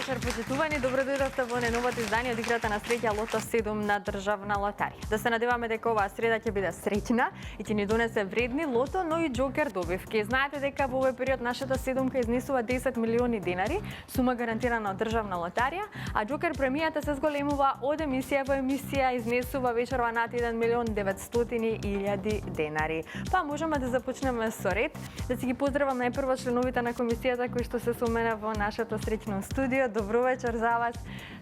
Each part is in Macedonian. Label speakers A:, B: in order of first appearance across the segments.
A: вечер, почитувани. Добро дојдовте во најновото издание од играта на среќа Лото 7 на државна лотарија. Да се надеваме дека оваа среда ќе биде среќна и ќе ни донесе вредни лото, но и џокер добивки. Знаете дека во овој период нашата седумка изнесува 10 милиони денари, сума гарантирана од државна лотарија, а џокер премијата се зголемува од емисија во емисија, изнесува вечерва над 1.900.000 денари. Па можеме да започнеме со ред. Да си ги поздравам најпрво членовите на комисијата кои што се со мене во нашето среќно студио. Добро вечер за вас.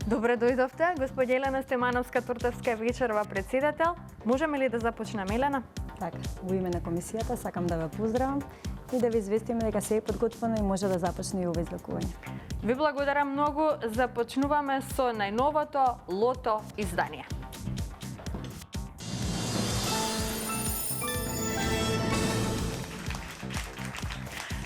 A: Добре дојдовте. Господја Елена Стемановска-Туртевска вечерва председател. Можеме ли да започнеме, Елена?
B: Така, во име на комисијата сакам да ве поздравам и да ви известиме дека се е подготвено и може да започне и ова излекување.
A: Ви благодарам многу. Започнуваме со најновото Лото издание.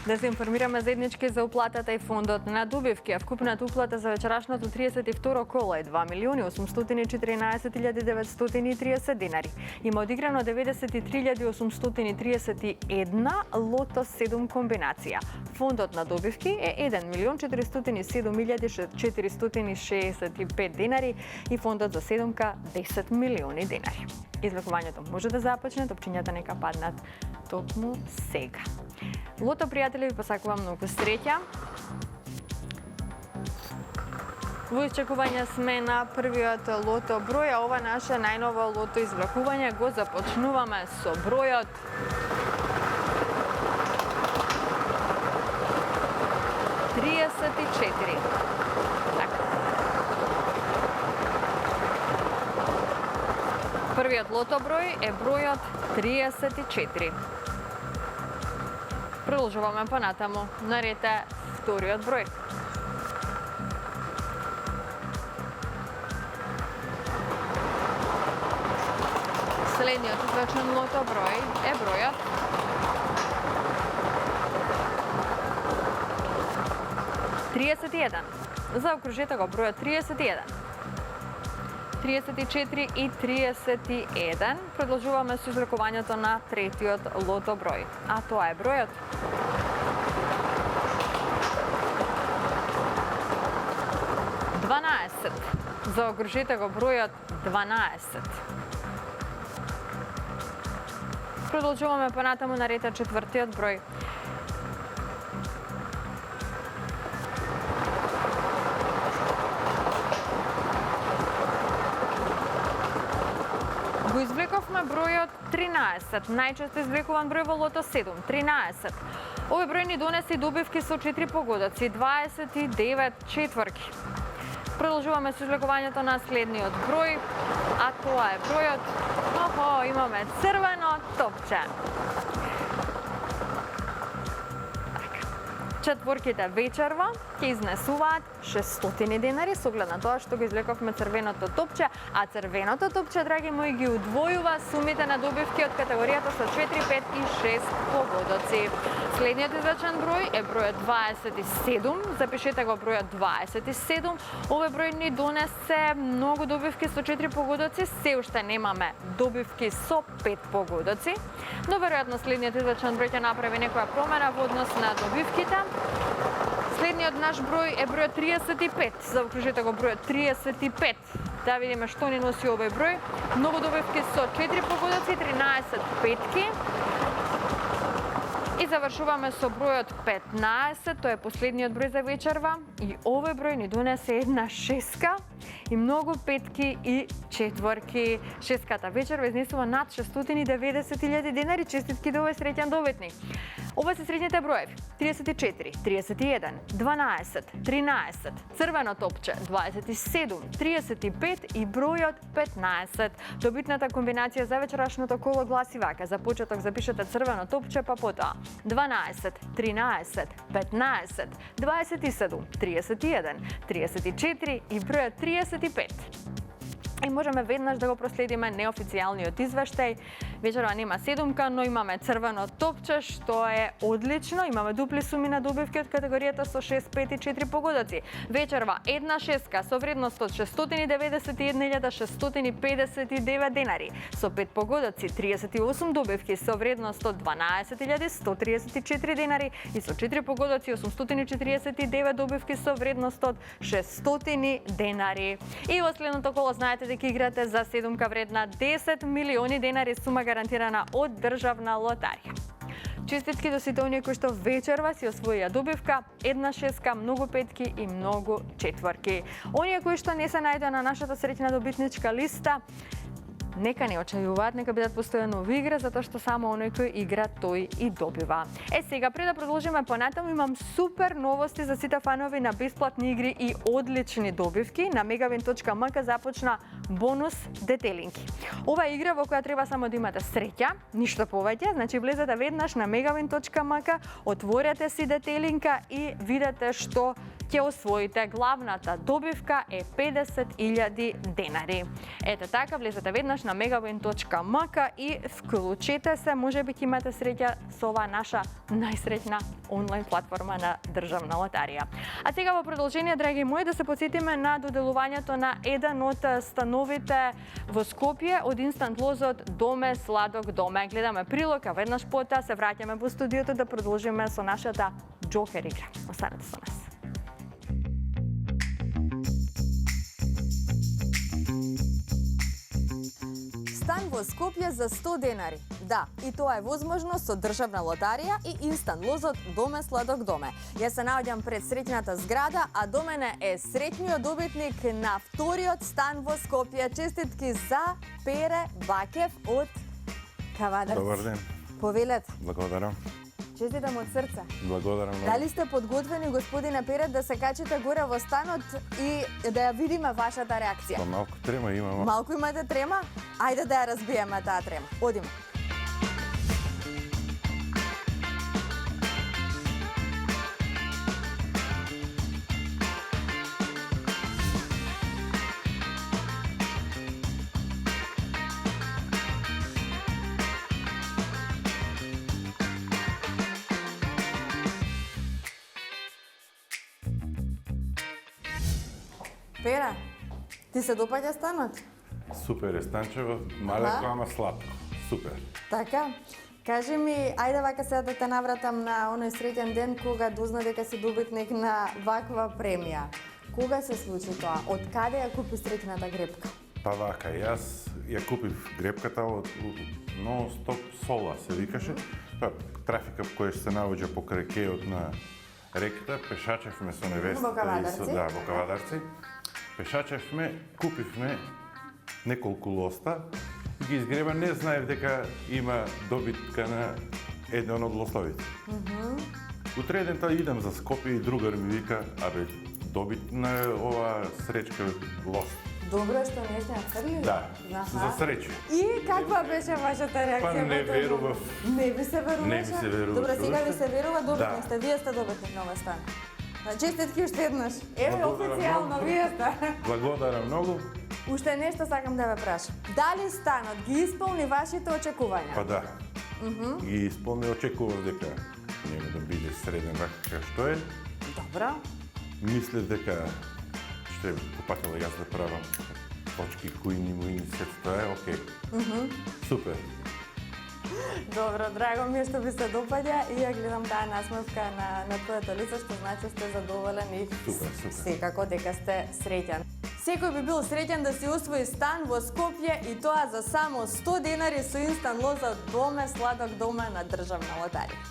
A: Да се информираме заеднички за уплатата и фондот на добивки. А вкупната уплата за вечерашното 32 коло е 2.814.930 денари. Има одиграно 93.831 Лото 7 комбинација. Фондот на добивки е 1.407.465 денари и фондот за седумка 10 милиони денари. Излекувањето може да започне, топчињата нека паднат токму сега. Лото пријатели, ви посакувам многу среќа. Во изчекување сме на првиот лото број, а ова наше најново лото извлекување го започнуваме со бројот 34. Така. Првиот лото број е бројот 34. Продолжуваме понатаму. Наред е вториот број. Следниот извлечен лото број е бројот 31. Заокружете го бројот 31. 34 и 31. Продолжуваме со извлекувањето на третиот лото број, а тоа е бројот 12. Заокружете го бројот 12. Продолжуваме понатаму, на ред е четвртиот број. Го извлековме бројот 13, најчесто извлекуван број во Лото 7, 13. Овој број ни донесе добивки со 4 погодоци, 29 четворки. Продолжуваме со извлекувањето на следниот број, а тоа е бројот, имаме црвено топче. Четворките вечерва ќе изнесуваат 600 денари со оглед на тоа што го извлековме црвеното топче, а црвеното топче, драги мои, ги удвојува сумите на добивки од категоријата со 4, 5 и 6 погодоци. Следниот извлечен број е бројот 27. Запишете го бројот 27. Овој број ни донесе многу добивки со 4 погодоци, се уште немаме добивки со 5 погодоци, но веројатно следниот извлечен број ќе направи некоја промена во однос на добивките. Следниот наш број е бројот 35. Заокружете го бројот 35. Да видиме што ни носи овој број. Многу добивки со 4 погодоци, 13 петки. И завршуваме со бројот 15. Тоа е последниот број за вечерва. И овој број ни донесе една шеска и многу петки и четворки. Шеската вечерва изнесува над 690.000 денари. Честитки до овој среќен добитник. Ова се средните броеви: 34, 31, 12, 13, црвено топче 27, 35 и бројот 15. Добитната комбинација за вечерашното коло гласи вака: за почеток запишете црвено топче, па потоа 12, 13, 15, 27, 31, 34 и бројот 35. И можеме веднаш да го проследиме неофицијалниот извештај. Вечерва нема седумка, но имаме црвено топче, што е одлично. Имаме дупли суми на добивки од категоријата со 6, 5 и 4 погодоци. Вечерва една шеска со вредност од 691.659 денари. Со 5 погодоци 38 добивки со вредност од 12.134 денари и со 4 погодоци 849 добивки со вредност од 600 денари. И во следното коло знаете дека играте за седумка вредна 10 милиони денари сума гарантирана од државна лотарија. Честитки до сите оние кои што вечерва си освоија добивка, една шеска, многу петки и многу четворки. Оние кои што не се најдоа на нашата среќна добитничка листа, нека не очајуваат, нека бидат постојано во игра, затоа што само оној кој игра, тој и добива. Сега, пред да продолжиме понатаму, имам супер новости за сите фанови на бесплатни игри и одлични добивки. На megawin.mk започна бонус детелинки. Ова е игра во која треба само да имате среќа, ништо повеќе. Значи, влезете веднаш на megawin.mk, отворете си детелинка и видете што ќе освоите. Главната добивка е 50.000 денари. Ете така, влезете веднаш на megawin.mk и вклучете се, можеби ќе имате среќа со оваа наша најсреќна онлайн платформа на државна лотарија. А сега во продолжение, драги мои, да се потсетиме на доделувањето на еден од становите во Скопје од инстант лозот Доме Сладок Доме. Гледаме прилог, а веднаш пота се враќаме во студиото да продолжиме со нашата Джокер игра. Останете со нас. Стан во Скопје за 100 денари. Да, и тоа е возможно со државна лотарија и инстант лозот Доме Сладок Доме. Јас се наоѓам пред среќната зграда, а до мене е среќниот добитник на вториот стан во Скопје. Честитки за Пере Бакев од Кавадарци.
C: Добар ден.
A: Повелете.
C: Благодарам.
A: Честитам од срце.
C: Благодарам многу.
A: Дали сте подготвени, господине Пере, да се качите горе во станот и да ја видиме вашата реакција?
C: Па малку трема имам.
A: Малку имате трема? Ајде да ја разбиеме таа трема. Одиме. Пера, ти се допаѓа станот?
C: Супер е станчево, малеко, ама сладко. Супер.
A: Така? Кажи ми, ајде вака сега да те навратам на оној среќен ден кога дозна дека си добитник на ваква премија. Кога се случи тоа? Од каде ја купи среќната грепка?
C: Па вака, јас ја купив грепката од Non-Stop Sola, се викаше. Па трафика кој се наоѓа покрај кејот на реката, пешачевме со невестата.
A: Во Кавадарци?
C: Да, во Кавадарци. Пешачевме, купивме неколку лоста и ги изгреба, не знаев дека има добитка на еден од лостовите. Утреден идам за Скопје и другар ми вика, абе, добитна е ова сречка лост.
A: Добро што не сте фрлили?
C: Да, за среќа.
A: И каква беше вашата реакција?
C: Па не верував.
A: Не ви се веруваше?
C: Не ми се веруваше.
A: Добро, сега ви се верува, добитник
C: Да.
A: сте, вие сте добитник на овој стан. Честитки уште еднаш. Еве
C: Благодарам
A: официјално
C: многу.
A: вие сте.
C: Благодарам многу.
A: Уште нешто сакам да ве прашам. Дали станот ги исполни вашите очекувања?
C: Па да. Ги исполни, очекував дека нема да биде среден вака што е.
A: Добро.
C: Мислев дека ќе попатила јас да правам точки, куини, муини, сет тоа е, окей. Супер.
A: Добро, драго ми е што ви се допаѓа и ја гледам таа насмевка на твоето лице, што значи сте задоволен и
C: Супер, супер.
A: секако дека сте среќен. Секој би бил среќен да си освои стан во Скопје и тоа за само 100 денари со инстант лозот Доме Сладок Доме на државна лотарија.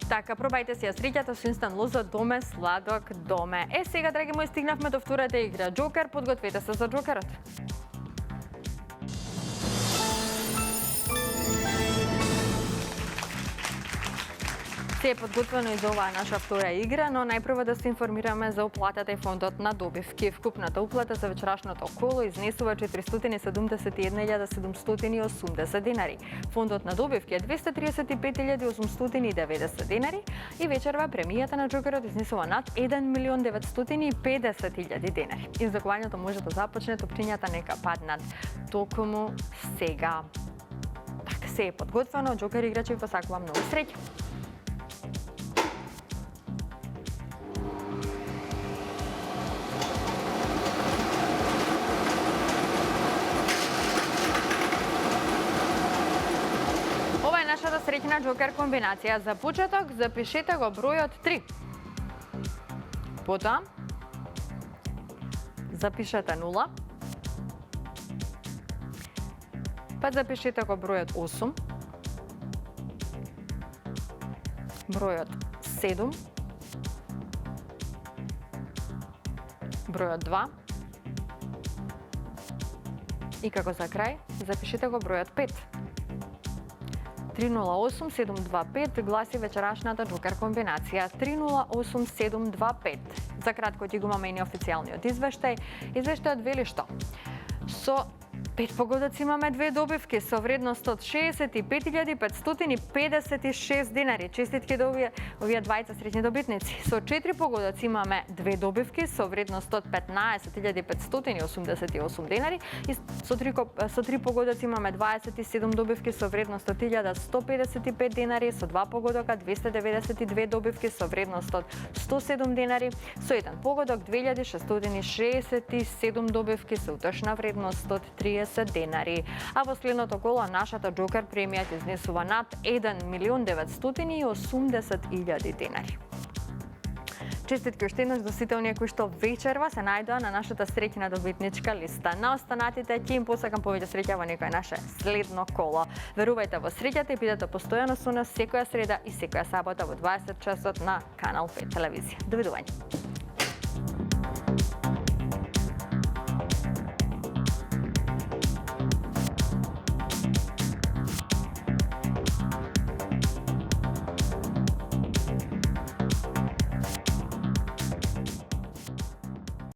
A: Така, пробајте си ја среќата со инстант лозот Доме Сладок Доме. Сега, драги мои, стигнавме до втората игра. Джокер, подгответе се за Джокерот. Се е подготвено и за оваа наша втора игра, но најпрво да се информираме за уплатата и фондот на добивки. Вкупната уплата за вечерашното коло изнесува 471.780 денари. Фондот на добивки е 235.890 денари и вечерва премијата на џокерот изнесува над 1.950.000 денари. Издакувањето може да започне, топчињата нека паднат токму сега. Така се е подготвено, џокер играчи посакувам многу среќа. Ова е нашата среќна џокер комбинација. За почеток запишете го бројот 3. Потоа запишете 0. Па запишете го бројот 8. Бројот 7. Бројот 2. И како за крај, запишете го бројот 5. 308725 гласи вечерашната џокер комбинација. 308725. За кратко ти го имаме и неофицијалниот извештај. Извештајот вели што? Со 5 погодоци имаме 2 добивки со вредност од 65.556 денари. Честитки до овие двајца среќни добитници. Со 4 погодоци имаме 2 добивки со вредност од 15.588 денари и со 3 погодоци имаме 27 добивки со вредност од 1.155 денари, со 2 погодока 292 добивки со вредност од 107 денари, со 1 погодок 2667 добивки со утешна вредност од 30 денари. А во следното коло нашата џокер премијата изнесува над 1.980.000 денари. Честитки уште еднаш до сите оние кои што вечерва се најдоа на нашата среќна добитничка листа. На останатите ќе им посакам повеќе среќа во некој наше следно коло. Верувајте во среќата и бидете постојано со нас секоја среда и секоја сабота во 20 часот на Канал 5 телевизија. Довидување.